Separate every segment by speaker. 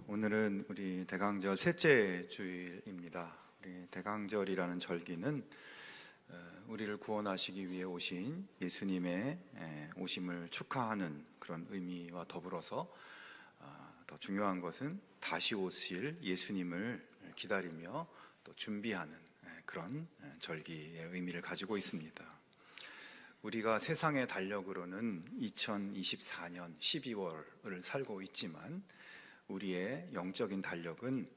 Speaker 1: 오늘은 우리 대강절 셋째 주일입니다. 우리 대강절이라는 절기는 우리를 구원하시기 위해 오신 예수님의 오심을 축하하는 그런 의미와 더불어서 더 중요한 것은 다시 오실 예수님을 기다리며 또 준비하는 그런 절기의 의미를 가지고 있습니다. 우리가 세상의 달력으로는 2024년 12월을 살고 있지만 우리의 영적인 달력은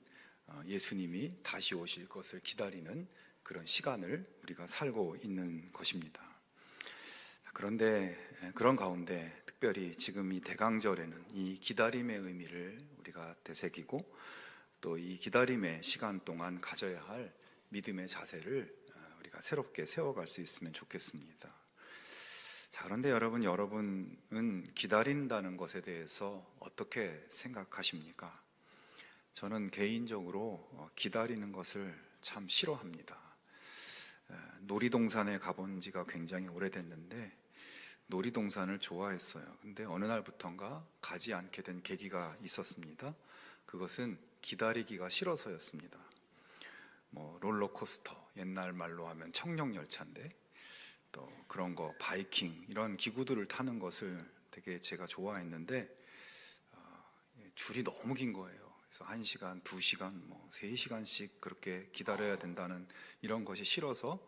Speaker 1: 예수님이 다시 오실 것을 기다리는 그런 시간을 우리가 살고 있는 것입니다. 그런데 그런 가운데 특별히 지금 이 대강절에는 이 기다림의 의미를 우리가 되새기고 또 이 기다림의 시간 동안 가져야 할 믿음의 자세를 우리가 새롭게 세워갈 수 있으면 좋겠습니다. 자, 그런데 여러분은 기다린다는 것에 대해서 어떻게 생각하십니까? 저는 개인적으로 기다리는 것을 참 싫어합니다. 놀이동산에 가본 지가 굉장히 오래됐는데 놀이동산을 좋아했어요. 근데 어느 날부턴가 가지 않게 된 계기가 있었습니다. 그것은 기다리기가 싫어서였습니다. 롤러코스터, 옛날 말로 하면 청룡열차인데 또 그런 거 바이킹 이런 기구들을 타는 것을 되게 제가 좋아했는데 줄이 너무 긴 거예요. 그래서 1시간, 2시간, 3시간씩 그렇게 기다려야 된다는 이런 것이 싫어서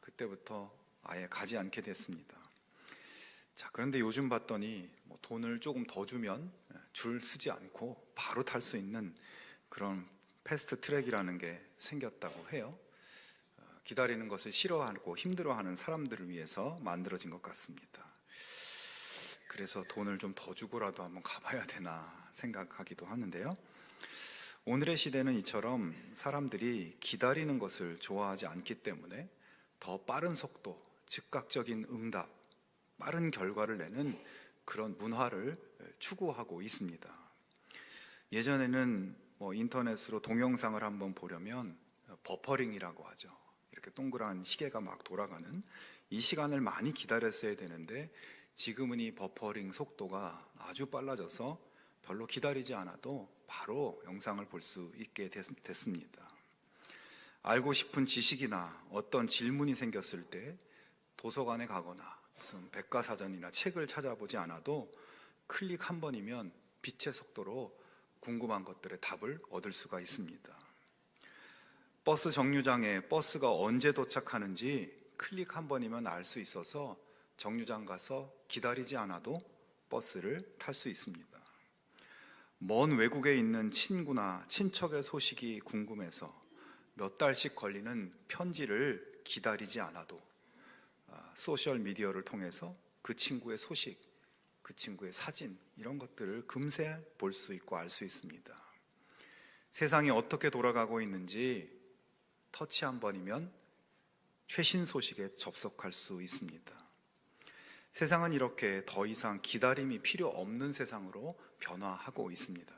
Speaker 1: 그때부터 아예 가지 않게 됐습니다. 자, 그런데 요즘 봤더니 돈을 조금 더 주면 줄 서지 않고 바로 탈 수 있는 그런 패스트 트랙이라는 게 생겼다고 해요. 기다리는 것을 싫어하고 힘들어하는 사람들을 위해서 만들어진 것 같습니다. 그래서 돈을 좀 더 주고라도 한번 가봐야 되나 생각하기도 하는데요. 오늘의 시대는 이처럼 사람들이 기다리는 것을 좋아하지 않기 때문에 더 빠른 속도, 즉각적인 응답, 빠른 결과를 내는 그런 문화를 추구하고 있습니다. 예전에는 인터넷으로 동영상을 한번 보려면 버퍼링이라고 하죠. 이렇게 동그란 시계가 막 돌아가는 이 시간을 많이 기다렸어야 되는데 지금은 이 버퍼링 속도가 아주 빨라져서 별로 기다리지 않아도 바로 영상을 볼 수 있게 됐습니다. 알고 싶은 지식이나 어떤 질문이 생겼을 때 도서관에 가거나 무슨 백과사전이나 책을 찾아보지 않아도 클릭 한 번이면 빛의 속도로 궁금한 것들의 답을 얻을 수가 있습니다. 버스 정류장에 버스가 언제 도착하는지 클릭 한 번이면 알 수 있어서 정류장 가서 기다리지 않아도 버스를 탈 수 있습니다. 먼 외국에 있는 친구나 친척의 소식이 궁금해서 몇 달씩 걸리는 편지를 기다리지 않아도 소셜 미디어를 통해서 그 친구의 소식, 그 친구의 사진 이런 것들을 금세 볼 수 있고 알 수 있습니다. 세상이 어떻게 돌아가고 있는지 터치 한 번이면 최신 소식에 접속할 수 있습니다. 세상은 이렇게 더 이상 기다림이 필요 없는 세상으로 변화하고 있습니다.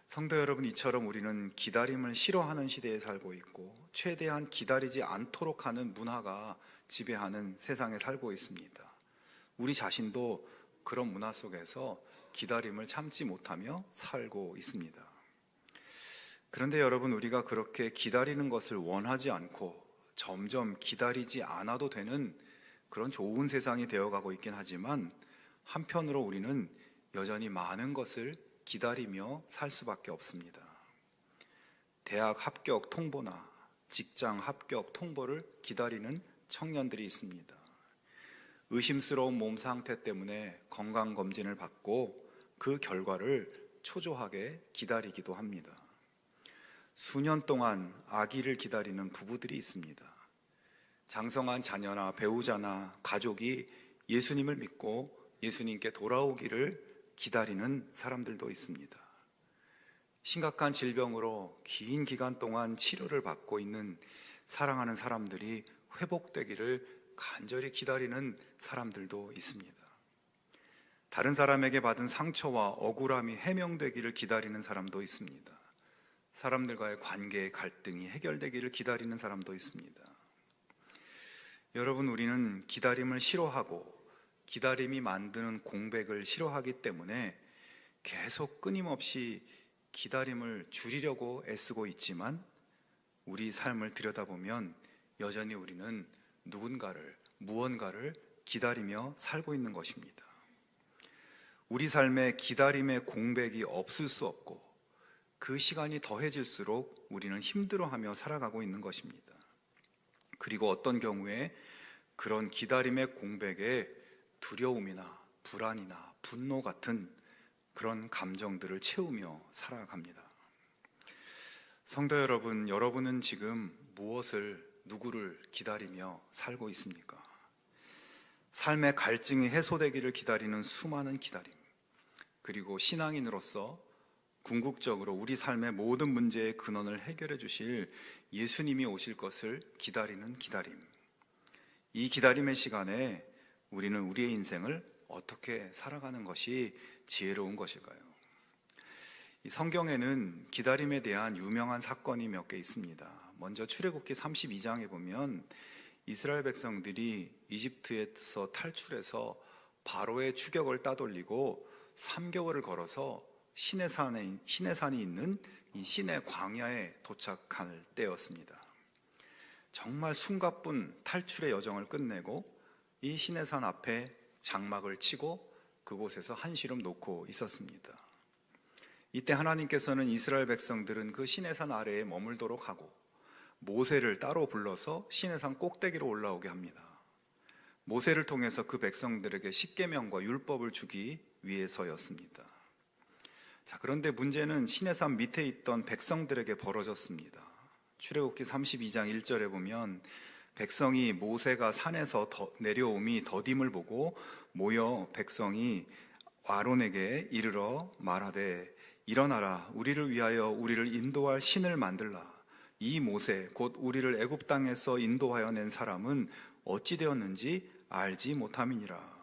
Speaker 1: 성도 여러분, 이처럼 우리는 기다림을 싫어하는 시대에 살고 있고 최대한 기다리지 않도록 하는 문화가 지배하는 세상에 살고 있습니다. 우리 자신도 그런 문화 속에서 기다림을 참지 못하며 살고 있습니다. 그런데 여러분, 우리가 그렇게 기다리는 것을 원하지 않고 점점 기다리지 않아도 되는 그런 좋은 세상이 되어가고 있긴 하지만 한편으로 우리는 여전히 많은 것을 기다리며 살 수밖에 없습니다. 대학 합격 통보나 직장 합격 통보를 기다리는 청년들이 있습니다. 의심스러운 몸 상태 때문에 건강검진을 받고 그 결과를 초조하게 기다리기도 합니다. 수년 동안 아기를 기다리는 부부들이 있습니다. 장성한 자녀나 배우자나 가족이 예수님을 믿고 예수님께 돌아오기를 기다리는 사람들도 있습니다. 심각한 질병으로 긴 기간 동안 치료를 받고 있는 사랑하는 사람들이 회복되기를 간절히 기다리는 사람들도 있습니다. 다른 사람에게 받은 상처와 억울함이 해명되기를 기다리는 사람도 있습니다. 사람들과의 관계의 갈등이 해결되기를 기다리는 사람도 있습니다. 여러분, 우리는 기다림을 싫어하고 기다림이 만드는 공백을 싫어하기 때문에 계속 끊임없이 기다림을 줄이려고 애쓰고 있지만 우리 삶을 들여다보면 여전히 우리는 누군가를, 무언가를 기다리며 살고 있는 것입니다. 우리 삶에 기다림의 공백이 없을 수 없고 그 시간이 더해질수록 우리는 힘들어하며 살아가고 있는 것입니다. 그리고 어떤 경우에 그런 기다림의 공백에 두려움이나 불안이나 분노 같은 그런 감정들을 채우며 살아갑니다. 성도 여러분, 여러분은 지금 무엇을, 누구를 기다리며 살고 있습니까? 삶의 갈증이 해소되기를 기다리는 수많은 기다림, 그리고 신앙인으로서 궁극적으로 우리 삶의 모든 문제의 근원을 해결해 주실 예수님이 오실 것을 기다리는 기다림. 이 기다림의 시간에 우리는 우리의 인생을 어떻게 살아가는 것이 지혜로운 것일까요? 이 성경에는 기다림에 대한 유명한 사건이 몇 개 있습니다. 먼저 출애굽기 32장에 보면 이스라엘 백성들이 이집트에서 탈출해서 바로의 추격을 따돌리고 3개월을 걸어서 시내산이 있는 이 시내 광야에 도착할 때였습니다. 정말 숨가쁜 탈출의 여정을 끝내고 이 시내산 앞에 장막을 치고 그곳에서 한시름 놓고 있었습니다. 이때 하나님께서는 이스라엘 백성들은 그 시내산 아래에 머물도록 하고 모세를 따로 불러서 시내산 꼭대기로 올라오게 합니다. 모세를 통해서 그 백성들에게 십계명과 율법을 주기 위해서였습니다. 자, 그런데 문제는 시내산 밑에 있던 백성들에게 벌어졌습니다. 출애굽기 32장 1절에 보면 백성이 모세가 산에서 내려옴이 더딤을 보고 모여 백성이 아론에게 이르러 말하되 일어나라, 우리를 위하여 우리를 인도할 신을 만들라. 이 모세 곧 우리를 애굽 땅에서 인도하여 낸 사람은 어찌 되었는지 알지 못함이니라.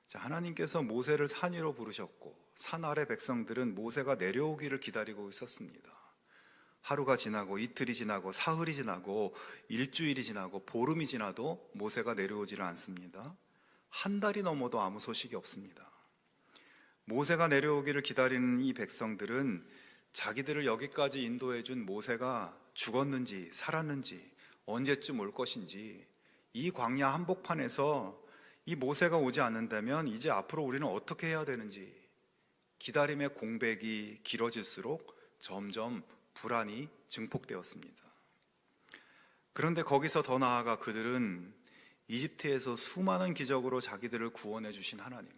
Speaker 1: 자, 하나님께서 모세를 산 위로 부르셨고 산 아래 백성들은 모세가 내려오기를 기다리고 있었습니다. 하루가 지나고 이틀이 지나고 사흘이 지나고 일주일이 지나고 보름이 지나도 모세가 내려오지를 않습니다. 한 달이 넘어도 아무 소식이 없습니다. 모세가 내려오기를 기다리는 이 백성들은 자기들을 여기까지 인도해 준 모세가 죽었는지 살았는지 언제쯤 올 것인지, 이 광야 한복판에서 이 모세가 오지 않는다면 이제 앞으로 우리는 어떻게 해야 되는지, 기다림의 공백이 길어질수록 점점 불안이 증폭되었습니다. 그런데 거기서 더 나아가 그들은 이집트에서 수많은 기적으로 자기들을 구원해 주신 하나님,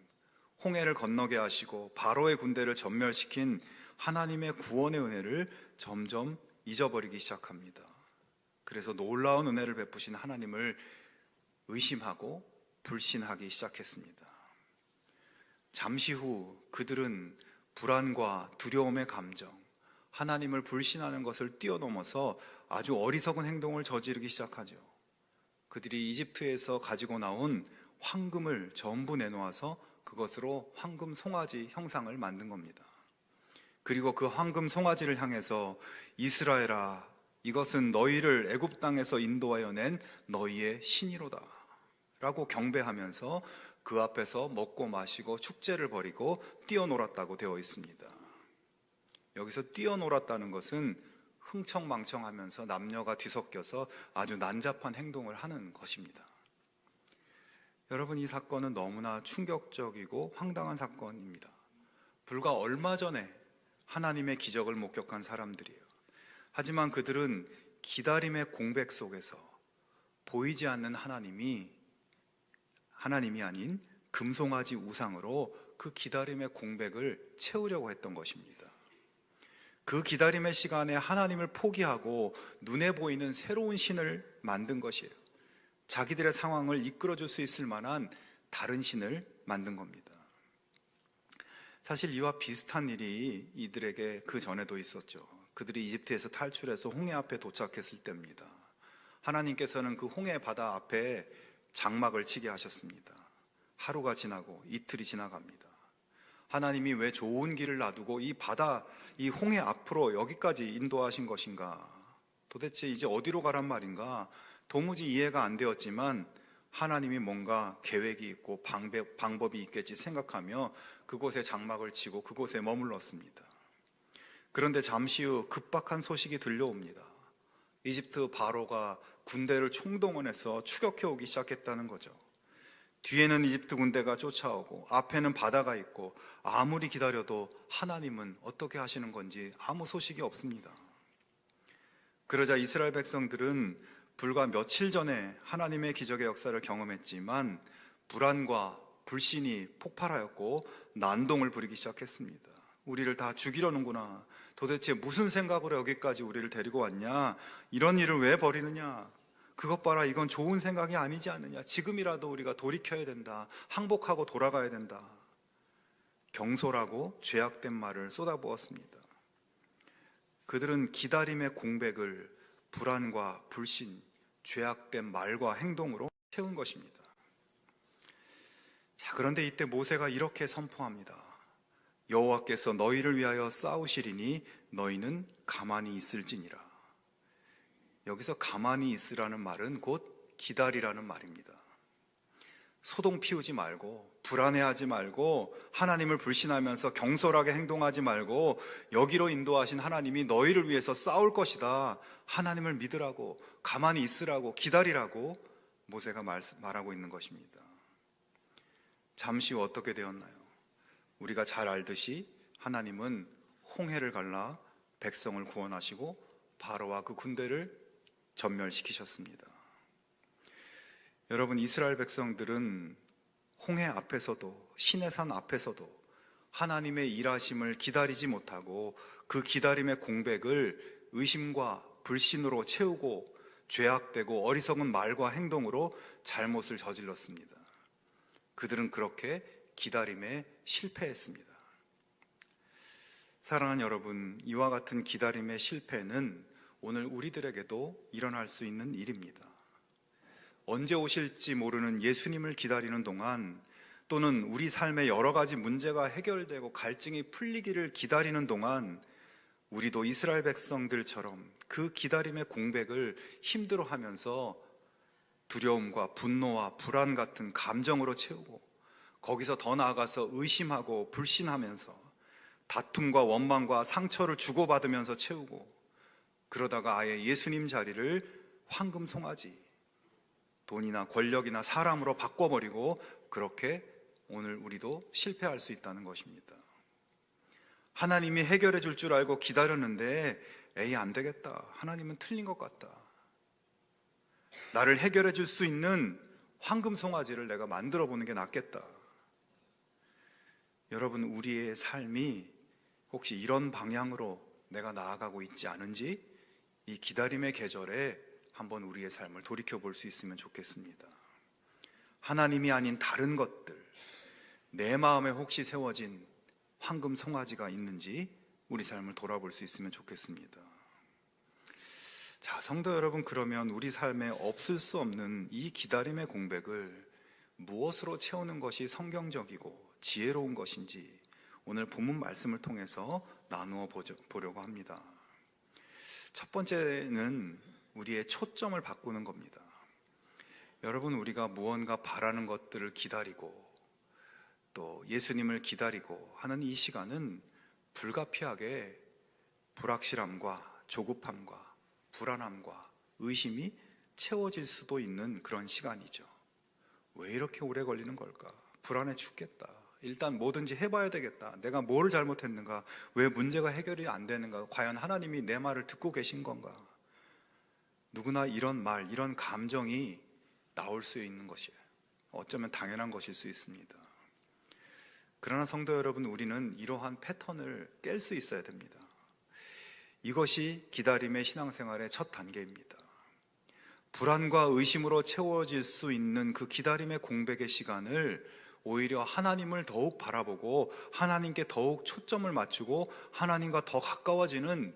Speaker 1: 홍해를 건너게 하시고 바로의 군대를 전멸시킨 하나님의 구원의 은혜를 점점 잊어버리기 시작합니다. 그래서 놀라운 은혜를 베푸신 하나님을 의심하고 불신하기 시작했습니다. 잠시 후 그들은 불안과 두려움의 감정, 하나님을 불신하는 것을 뛰어넘어서 아주 어리석은 행동을 저지르기 시작하죠. 그들이 이집트에서 가지고 나온 황금을 전부 내놓아서 그것으로 황금 송아지 형상을 만든 겁니다. 그리고 그 황금 송아지를 향해서 이스라엘아, 이것은 너희를 애굽 땅에서 인도하여 낸 너희의 신이로다 라고 경배하면서 그 앞에서 먹고 마시고 축제를 벌이고 뛰어놀았다고 되어 있습니다. 여기서 뛰어놀았다는 것은 흥청망청하면서 남녀가 뒤섞여서 아주 난잡한 행동을 하는 것입니다. 여러분, 이 사건은 너무나 충격적이고 황당한 사건입니다. 불과 얼마 전에 하나님의 기적을 목격한 사람들이에요. 하지만 그들은 기다림의 공백 속에서 보이지 않는 하나님이 아닌 금송아지 우상으로 그 기다림의 공백을 채우려고 했던 것입니다. 그 기다림의 시간에 하나님을 포기하고 눈에 보이는 새로운 신을 만든 것이에요. 자기들의 상황을 이끌어줄 수 있을 만한 다른 신을 만든 겁니다. 사실 이와 비슷한 일이 이들에게 그 전에도 있었죠. 그들이 이집트에서 탈출해서 홍해 앞에 도착했을 때입니다. 하나님께서는 그 홍해 바다 앞에 장막을 치게 하셨습니다. 하루가 지나고 이틀이 지나갑니다. 하나님이 왜 좋은 길을 놔두고 이 바다, 이 홍해 앞으로 여기까지 인도하신 것인가? 도대체 이제 어디로 가란 말인가? 도무지 이해가 안 되었지만 하나님이 뭔가 계획이 있고 방법이 있겠지 생각하며 그곳에 장막을 치고 그곳에 머물렀습니다. 그런데 잠시 후 급박한 소식이 들려옵니다. 이집트 바로가 군대를 총동원해서 추격해 오기 시작했다는 거죠. 뒤에는 이집트 군대가 쫓아오고 앞에는 바다가 있고 아무리 기다려도 하나님은 어떻게 하시는 건지 아무 소식이 없습니다. 그러자 이스라엘 백성들은 불과 며칠 전에 하나님의 기적의 역사를 경험했지만 불안과 불신이 폭발하였고 난동을 부리기 시작했습니다. 우리를 다 죽이려는구나. 도대체 무슨 생각으로 여기까지 우리를 데리고 왔냐? 이런 일을 왜 벌이느냐? 그것 봐라, 이건 좋은 생각이 아니지 않느냐? 지금이라도 우리가 돌이켜야 된다. 항복하고 돌아가야 된다. 경솔하고 죄악된 말을 쏟아부었습니다. 그들은 기다림의 공백을 불안과 불신, 죄악된 말과 행동으로 채운 것입니다. 자, 그런데 이때 모세가 이렇게 선포합니다. 여호와께서 너희를 위하여 싸우시리니 너희는 가만히 있을지니라. 여기서 가만히 있으라는 말은 곧 기다리라는 말입니다. 소동 피우지 말고 불안해하지 말고 하나님을 불신하면서 경솔하게 행동하지 말고 여기로 인도하신 하나님이 너희를 위해서 싸울 것이다. 하나님을 믿으라고, 가만히 있으라고, 기다리라고 모세가 말하고 있는 것입니다. 잠시 후 어떻게 되었나요? 우리가 잘 알듯이 하나님은 홍해를 갈라 백성을 구원하시고 바로와 그 군대를 전멸시키셨습니다. 여러분, 이스라엘 백성들은 홍해 앞에서도 시내산 앞에서도 하나님의 일하심을 기다리지 못하고 그 기다림의 공백을 의심과 불신으로 채우고 죄악되고 어리석은 말과 행동으로 잘못을 저질렀습니다. 그들은 그렇게 기다림에 실패했습니다. 사랑하는 여러분, 이와 같은 기다림의 실패는 오늘 우리들에게도 일어날 수 있는 일입니다. 언제 오실지 모르는 예수님을 기다리는 동안, 또는 우리 삶의 여러 가지 문제가 해결되고 갈증이 풀리기를 기다리는 동안 우리도 이스라엘 백성들처럼 그 기다림의 공백을 힘들어하면서 두려움과 분노와 불안 같은 감정으로 채우고 거기서 더 나아가서 의심하고 불신하면서 다툼과 원망과 상처를 주고받으면서 채우고 그러다가 아예 예수님 자리를 황금 송아지, 돈이나 권력이나 사람으로 바꿔버리고 그렇게 오늘 우리도 실패할 수 있다는 것입니다. 하나님이 해결해 줄 줄 알고 기다렸는데 에이, 안 되겠다. 하나님은 틀린 것 같다. 나를 해결해 줄 수 있는 황금 송아지를 내가 만들어 보는 게 낫겠다. 여러분, 우리의 삶이 혹시 이런 방향으로 내가 나아가고 있지 않은지 이 기다림의 계절에 한번 우리의 삶을 돌이켜 볼 수 있으면 좋겠습니다. 하나님이 아닌 다른 것들, 내 마음에 혹시 세워진 황금 송아지가 있는지 우리 삶을 돌아볼 수 있으면 좋겠습니다. 자, 성도 여러분, 그러면 우리 삶에 없을 수 없는 이 기다림의 공백을 무엇으로 채우는 것이 성경적이고 지혜로운 것인지 오늘 본문 말씀을 통해서 나누어 보려고 합니다. 첫 번째는 우리의 초점을 바꾸는 겁니다. 여러분, 우리가 무언가 바라는 것들을 기다리고 또 예수님을 기다리고 하는 이 시간은 불가피하게 불확실함과 조급함과 불안함과 의심이 채워질 수도 있는 그런 시간이죠. 왜 이렇게 오래 걸리는 걸까? 불안해 죽겠다. 일단 뭐든지 해봐야 되겠다. 내가 뭘 잘못했는가? 왜 문제가 해결이 안 되는가? 과연 하나님이 내 말을 듣고 계신 건가? 누구나 이런 말, 이런 감정이 나올 수 있는 것이에요. 어쩌면 당연한 것일 수 있습니다. 그러나 성도 여러분, 우리는 이러한 패턴을 깰 수 있어야 됩니다. 이것이 기다림의 신앙생활의 첫 단계입니다. 불안과 의심으로 채워질 수 있는 그 기다림의 공백의 시간을 오히려 하나님을 더욱 바라보고 하나님께 더욱 초점을 맞추고 하나님과 더 가까워지는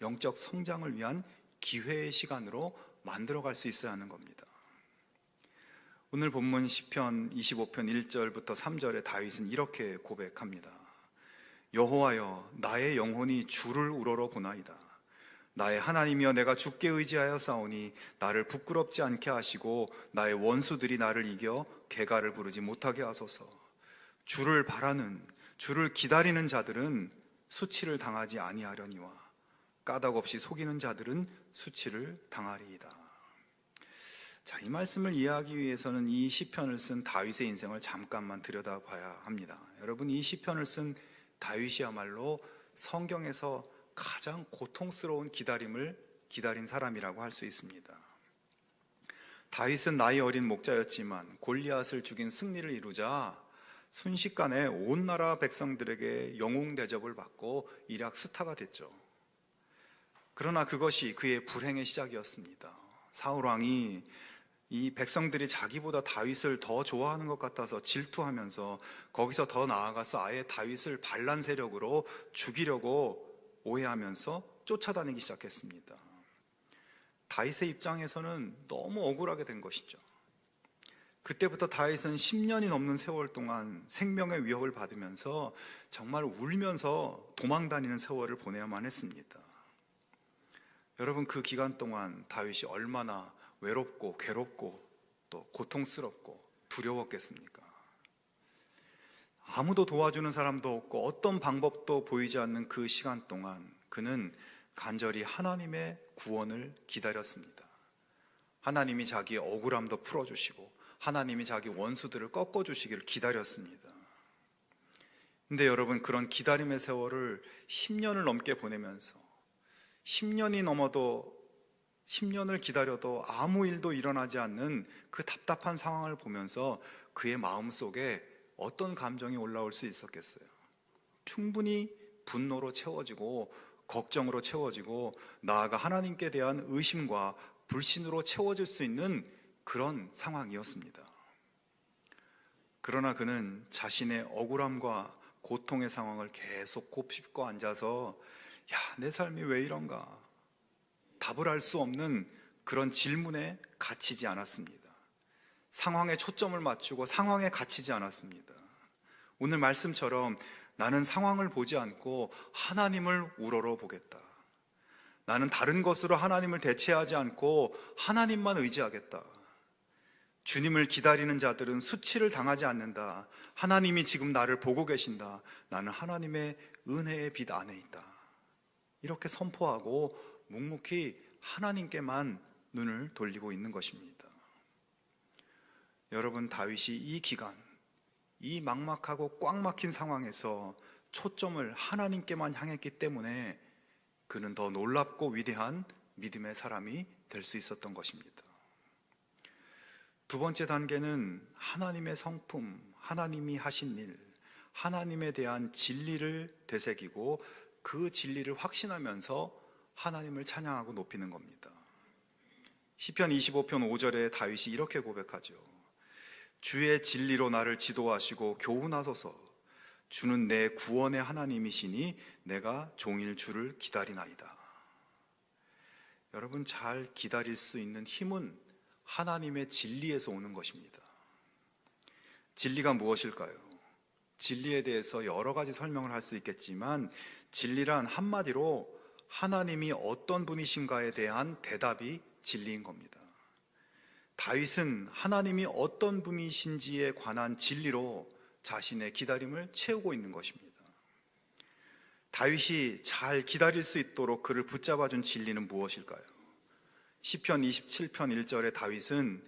Speaker 1: 영적 성장을 위한 기회의 시간으로 만들어갈 수 있어야 하는 겁니다. 오늘 본문 시편 25편 1절부터 3절에 다윗은 이렇게 고백합니다. 여호와여, 나의 영혼이 주를 우러러 보나이다. 나의 하나님이여, 내가 주께 의지하여 싸우니 나를 부끄럽지 않게 하시고 나의 원수들이 나를 이겨 개가를 부르지 못하게 하소서. 주를 바라는, 주를 기다리는 자들은 수치를 당하지 아니하려니와 까닭 없이 속이는 자들은 수치를 당하리이다. 자, 이 말씀을 이해하기 위해서는 이 시편을 쓴 다윗의 인생을 잠깐만 들여다봐야 합니다. 여러분, 이 시편을 쓴 다윗이야말로 성경에서 가장 고통스러운 기다림을 기다린 사람이라고 할 수 있습니다. 다윗은 나이 어린 목자였지만 골리앗을 죽인 승리를 이루자 순식간에 온 나라 백성들에게 영웅 대접을 받고 일약 스타가 됐죠. 그러나 그것이 그의 불행의 시작이었습니다. 사울 왕이 이 백성들이 자기보다 다윗을 더 좋아하는 것 같아서 질투하면서 거기서 더 나아가서 아예 다윗을 반란 세력으로 죽이려고 오해하면서 쫓아다니기 시작했습니다. 다윗의 입장에서는 너무 억울하게 된 것이죠. 그때부터 다윗은 10년이 넘는 세월 동안 생명의 위협을 받으면서 정말 울면서 도망다니는 세월을 보내야만 했습니다. 여러분, 그 기간 동안 다윗이 얼마나 외롭고 괴롭고 또 고통스럽고 두려웠겠습니까? 아무도 도와주는 사람도 없고 어떤 방법도 보이지 않는 그 시간 동안 그는 간절히 하나님의 구원을 기다렸습니다. 하나님이 자기의 억울함도 풀어주시고 하나님이 자기 원수들을 꺾어주시기를 기다렸습니다. 근데 여러분, 그런 기다림의 세월을 10년을 넘게 보내면서 10년이 넘어도 10년을 기다려도 아무 일도 일어나지 않는 그 답답한 상황을 보면서 그의 마음속에 어떤 감정이 올라올 수 있었겠어요? 충분히 분노로 채워지고 걱정으로 채워지고 나아가 하나님께 대한 의심과 불신으로 채워질 수 있는 그런 상황이었습니다. 그러나 그는 자신의 억울함과 고통의 상황을 계속 곱씹고 앉아서 내 삶이 왜 이런가? 답을 알 수 없는 그런 질문에 갇히지 않았습니다. 상황에 초점을 맞추고 상황에 갇히지 않았습니다. 오늘 말씀처럼 나는 상황을 보지 않고 하나님을 우러러 보겠다. 나는 다른 것으로 하나님을 대체하지 않고 하나님만 의지하겠다. 주님을 기다리는 자들은 수치를 당하지 않는다. 하나님이 지금 나를 보고 계신다. 나는 하나님의 은혜의 빛 안에 있다. 이렇게 선포하고 묵묵히 하나님께만 눈을 돌리고 있는 것입니다. 여러분, 다윗이 이 기간, 이 막막하고 꽉 막힌 상황에서 초점을 하나님께만 향했기 때문에 그는 더 놀랍고 위대한 믿음의 사람이 될 수 있었던 것입니다. 두 번째 단계는 하나님의 성품, 하나님이 하신 일, 하나님에 대한 진리를 되새기고 그 진리를 확신하면서 하나님을 찬양하고 높이는 겁니다. 시편 25편 5절에 다윗이 이렇게 고백하죠. 주의 진리로 나를 지도하시고 교훈하소서. 주는 내 구원의 하나님이시니 내가 종일 주를 기다리나이다. 여러분, 잘 기다릴 수 있는 힘은 하나님의 진리에서 오는 것입니다. 진리가 무엇일까요? 진리에 대해서 여러 가지 설명을 할 수 있겠지만 진리란 한마디로 하나님이 어떤 분이신가에 대한 대답이 진리인 겁니다. 다윗은 하나님이 어떤 분이신지에 관한 진리로 자신의 기다림을 채우고 있는 것입니다. 다윗이 잘 기다릴 수 있도록 그를 붙잡아준 진리는 무엇일까요? 시편 27편 1절에 다윗은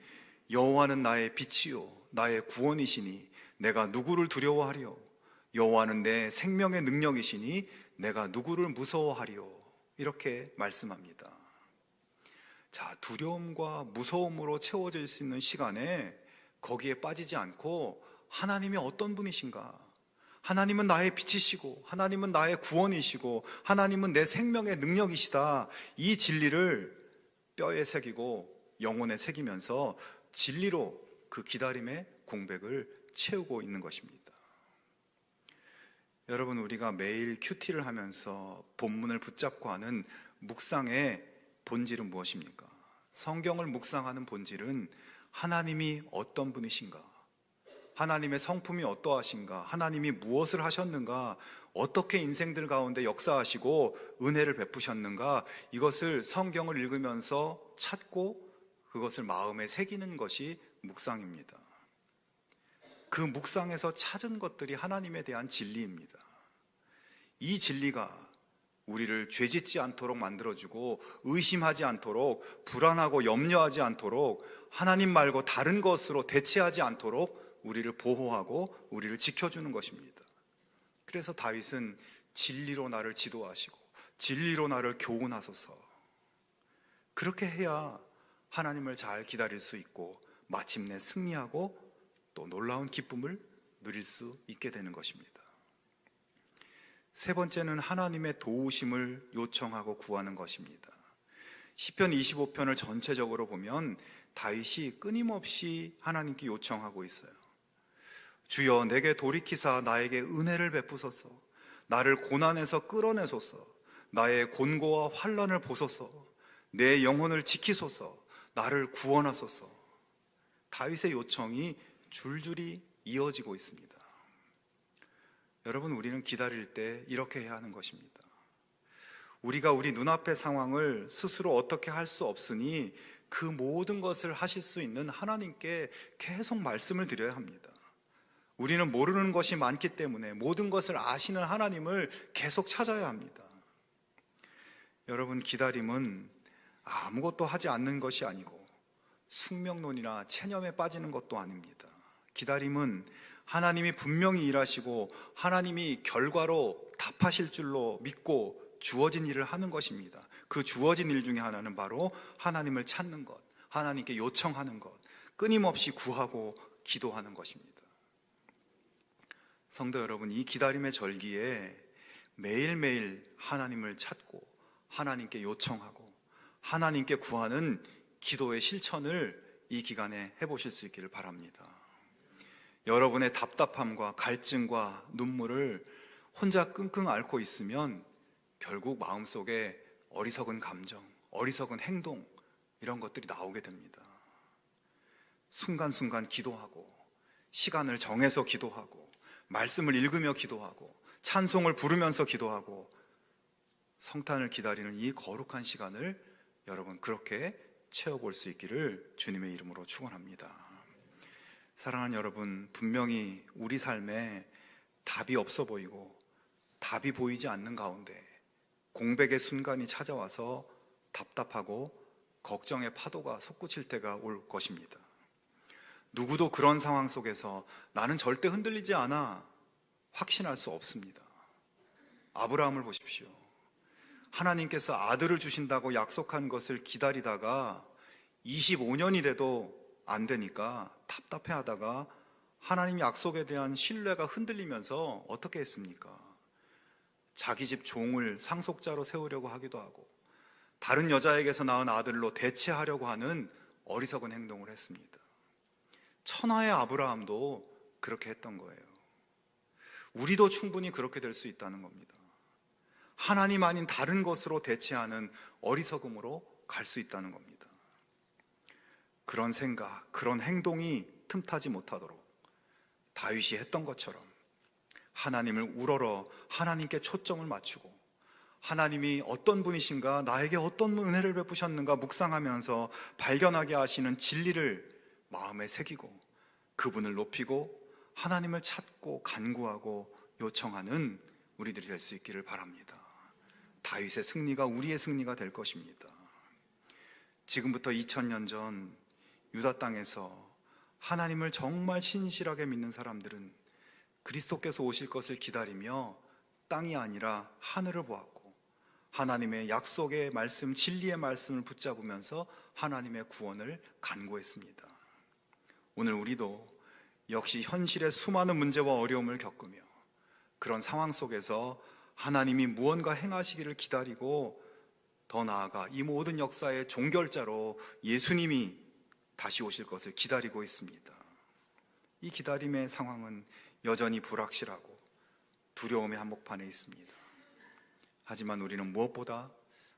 Speaker 1: 여호와는 나의 빛이요 나의 구원이시니 내가 누구를 두려워하리요? 여호와는 내 생명의 능력이시니 내가 누구를 무서워하리요? 이렇게 말씀합니다. 자, 두려움과 무서움으로 채워질 수 있는 시간에 거기에 빠지지 않고 하나님이 어떤 분이신가? 하나님은 나의 빛이시고 하나님은 나의 구원이시고 하나님은 내 생명의 능력이시다. 이 진리를 뼈에 새기고 영혼에 새기면서 진리로 그 기다림의 공백을 채우고 있는 것입니다. 여러분, 우리가 매일 큐티를 하면서 본문을 붙잡고 하는 묵상의 본질은 무엇입니까? 성경을 묵상하는 본질은 하나님이 어떤 분이신가? 하나님의 성품이 어떠하신가? 하나님이 무엇을 하셨는가? 어떻게 인생들 가운데 역사하시고 은혜를 베푸셨는가? 이것을 성경을 읽으면서 찾고 그것을 마음에 새기는 것이 묵상입니다. 그 묵상에서 찾은 것들이 하나님에 대한 진리입니다. 이 진리가 우리를 죄짓지 않도록 만들어주고 의심하지 않도록 불안하고 염려하지 않도록 하나님 말고 다른 것으로 대체하지 않도록 우리를 보호하고 우리를 지켜주는 것입니다. 그래서 다윗은 진리로 나를 지도하시고 진리로 나를 교훈하소서, 그렇게 해야 하나님을 잘 기다릴 수 있고 마침내 승리하고 또 놀라운 기쁨을 누릴 수 있게 되는 것입니다. 세 번째는 하나님의 도우심을 요청하고 구하는 것입니다. 시편 25편을 전체적으로 보면 다윗이 끊임없이 하나님께 요청하고 있어요. 주여 내게 돌이키사 나에게 은혜를 베푸소서, 나를 고난에서 끌어내소서, 나의 곤고와 환난을 보소서, 내 영혼을 지키소서, 나를 구원하소서. 다윗의 요청이 줄줄이 이어지고 있습니다. 여러분, 우리는 기다릴 때 이렇게 해야 하는 것입니다. 우리가 우리 눈앞의 상황을 스스로 어떻게 할 수 없으니 그 모든 것을 하실 수 있는 하나님께 계속 말씀을 드려야 합니다. 우리는 모르는 것이 많기 때문에 모든 것을 아시는 하나님을 계속 찾아야 합니다. 여러분, 기다림은 아무것도 하지 않는 것이 아니고 숙명론이나 체념에 빠지는 것도 아닙니다. 기다림은 하나님이 분명히 일하시고 하나님이 결과로 답하실 줄로 믿고 주어진 일을 하는 것입니다. 그 주어진 일 중에 하나는 바로 하나님을 찾는 것, 하나님께 요청하는 것, 끊임없이 구하고 기도하는 것입니다. 성도 여러분, 이 기다림의 절기에 매일매일 하나님을 찾고 하나님께 요청하고 하나님께 구하는 기도의 실천을 이 기간에 해보실 수 있기를 바랍니다. 여러분의 답답함과 갈증과 눈물을 혼자 끙끙 앓고 있으면 결국 마음속에 어리석은 감정, 어리석은 행동, 이런 것들이 나오게 됩니다. 순간순간 기도하고 시간을 정해서 기도하고 말씀을 읽으며 기도하고 찬송을 부르면서 기도하고 성탄을 기다리는 이 거룩한 시간을 여러분 그렇게 채워볼 수 있기를 주님의 이름으로 축원합니다. 사랑하는 여러분, 분명히 우리 삶에 답이 없어 보이고 답이 보이지 않는 가운데 공백의 순간이 찾아와서 답답하고 걱정의 파도가 솟구칠 때가 올 것입니다. 누구도 그런 상황 속에서 나는 절대 흔들리지 않아 확신할 수 없습니다. 아브라함을 보십시오. 하나님께서 아들을 주신다고 약속한 것을 기다리다가 25년이 돼도 안 되니까 답답해하다가 하나님 약속에 대한 신뢰가 흔들리면서 어떻게 했습니까? 자기 집 종을 상속자로 세우려고 하기도 하고 다른 여자에게서 낳은 아들로 대체하려고 하는 어리석은 행동을 했습니다. 천하의 아브라함도 그렇게 했던 거예요. 우리도 충분히 그렇게 될 수 있다는 겁니다. 하나님 아닌 다른 것으로 대체하는 어리석음으로 갈 수 있다는 겁니다. 그런 생각, 그런 행동이 틈타지 못하도록 다윗이 했던 것처럼 하나님을 우러러 하나님께 초점을 맞추고 하나님이 어떤 분이신가, 나에게 어떤 은혜를 베푸셨는가 묵상하면서 발견하게 하시는 진리를 마음에 새기고 그분을 높이고 하나님을 찾고 간구하고 요청하는 우리들이 될 수 있기를 바랍니다. 다윗의 승리가 우리의 승리가 될 것입니다. 지금부터 2000년 전 유다 땅에서 하나님을 정말 신실하게 믿는 사람들은 그리스도께서 오실 것을 기다리며 땅이 아니라 하늘을 보았고 하나님의 약속의 말씀, 진리의 말씀을 붙잡으면서 하나님의 구원을 간구했습니다. 오늘 우리도 역시 현실의 수많은 문제와 어려움을 겪으며 그런 상황 속에서 하나님이 무언가 행하시기를 기다리고 더 나아가 이 모든 역사의 종결자로 예수님이 다시 오실 것을 기다리고 있습니다. 이 기다림의 상황은 여전히 불확실하고 두려움의 한복판에 있습니다. 하지만 우리는 무엇보다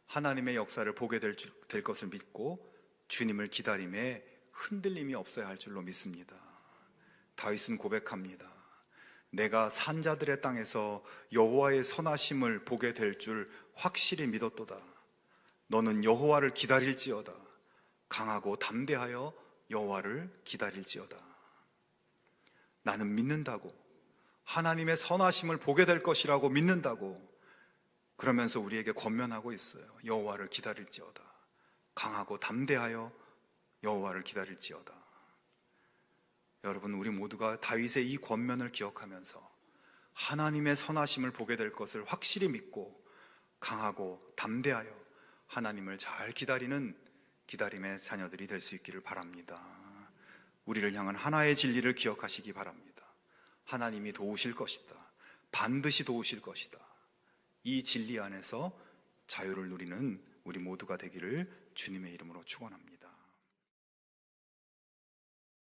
Speaker 1: 하나님의 역사를 보게 될 것을 믿고 주님을 기다림에 흔들림이 없어야 할 줄로 믿습니다. 다윗은 고백합니다. 내가 산자들의 땅에서 여호와의 선하심을 보게 될 줄 확실히 믿었도다. 너는 여호와를 기다릴지어다. 강하고 담대하여 여호와를 기다릴지어다. 나는 믿는다고, 하나님의 선하심을 보게 될 것이라고 믿는다고 그러면서 우리에게 권면하고 있어요. 여호와를 기다릴지어다. 강하고 담대하여 여호와를 기다릴지어다. 여러분, 우리 모두가 다윗의 이 권면을 기억하면서 하나님의 선하심을 보게 될 것을 확실히 믿고 강하고 담대하여 하나님을 잘 기다리는 기다림의 자녀들이 될 수 있기를 바랍니다. 우리를 향한 하나의 진리를 기억하시기 바랍니다. 하나님이 도우실 것이다. 반드시 도우실 것이다. 이 진리 안에서 자유를 누리는 우리 모두가 되기를 주님의 이름으로 축원합니다.